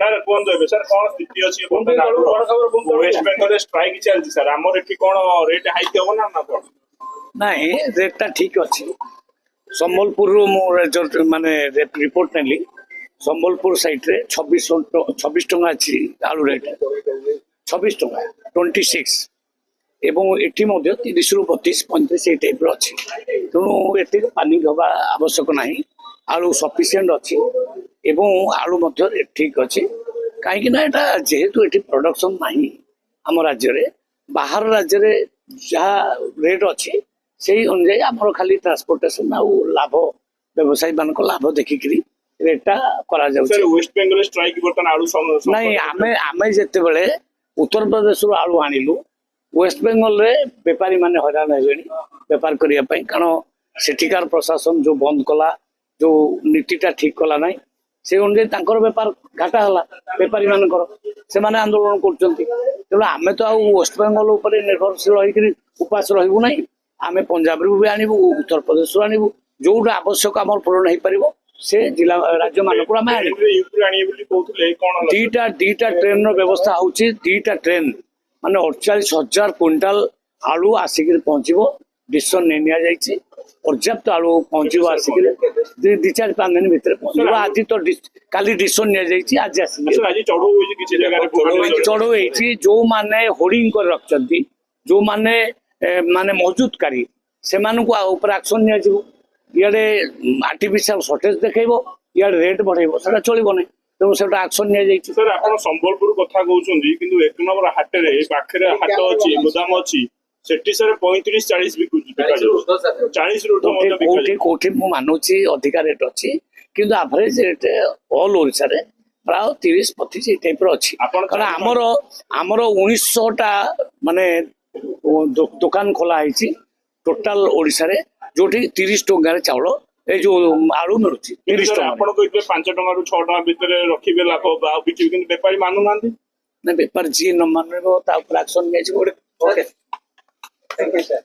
Sir कुहतु ए sir कौन स्थिति अच्छी वेस्ट बेंगल स्ट्राइक चलती सर आमर एटी कौन रेट हाइक हम ना ना कौन नहीं रेटा ठीक अच्छी संबलपुर माने रिपोर्ट नेली संबलपुर साइड रे 26 टंका अच्छी आलू रेट 26 टंका 26 एवं एटी 30 रु 32 35 ये टाइप अच्छी तेणु ये पानी हवा आवश्यक ना आलू सफिसीयंट अच्छी एवं आलू ठीक अच्छी कहीं जेहेतु ये प्रोडक्शन ना आम राज्य में बाहर राज्य में जहाँ रेट अच्छी से अनुजाई आमर खाली ट्रांसपोर्टेशन आ लाभ व्यवसायी मान लाभ देखिकी रेटा करा वेस्ट बेंगल स्ट्राइक बर्तन आलू नहीं आमे आमे जेते बेले उत्तर प्रदेश रो आलू आनिलु वेस्ट बेंगल रे व्यापारी माने हैरान हेलेनी व्यापार करिया पई कारण सेठिकार प्रशासन जो बंद कला जो नीतिटा ठीक कला नहीं से अनुजाई तांकर व्यापार घाटा हला व्यापारी मानकर से माने आंदोलन करचंती तेणु आमे तो आ वेस्ट बेंगल ऊपर निर्भरशील होइकरी उपास रहबु नहीं आमे पंजाब रू भी आनिबु उत्तर प्रदेश रू आनिबु जोटा आवश्यक आमर पूरण हो पार से जिला राज्य मानक दीटा ट्रेन व्यवस्था होची दीटा ट्रेन माने 48,000 क्विंटाल आलू आसिक पहुंचो डिसीजन नहीं निया जाइए पर्याप्त आलू पहुंचो आसिक 2-4-5 दिन भितर पहुंचो आज तो काली डिसीजन निया जाइए आज चढ़ऊ जो माने होर्डिंग कर रखचंती जो माने माने मौजूदकारी से ऊपर एक्शन निया इे आर्टिफिशियल सर्टेज देखो इे रेट बढ़ेब से चलो ना तेणु से एक्शन नि सर आप संबलपुर कथा कहते कि 1 नंबर हाट में पाखे हाट अच्छी गोदाम अच्छी सेठी सर 35-40 बिकुची 40 कोठी मानुची अधिका रेट अच्छी किंतु एवरेज रेट ऑल ओडिशा रे प्राय 30-35 टाइप अच्छी कारण आमर 1900टा माने दुकान खोला है टोटाल ओडिशा रे जोठी 30 टंका चाउल ए जो आलू मिलूँ 30 टंका 5 टंका 6 टंका भितर रखिबे लाभ बिकिबे किंतु व्यापारी मानु नांदी ना व्यापार जी न मानबो ता ऊपर एक्शन निया ओके थैंक यू सर।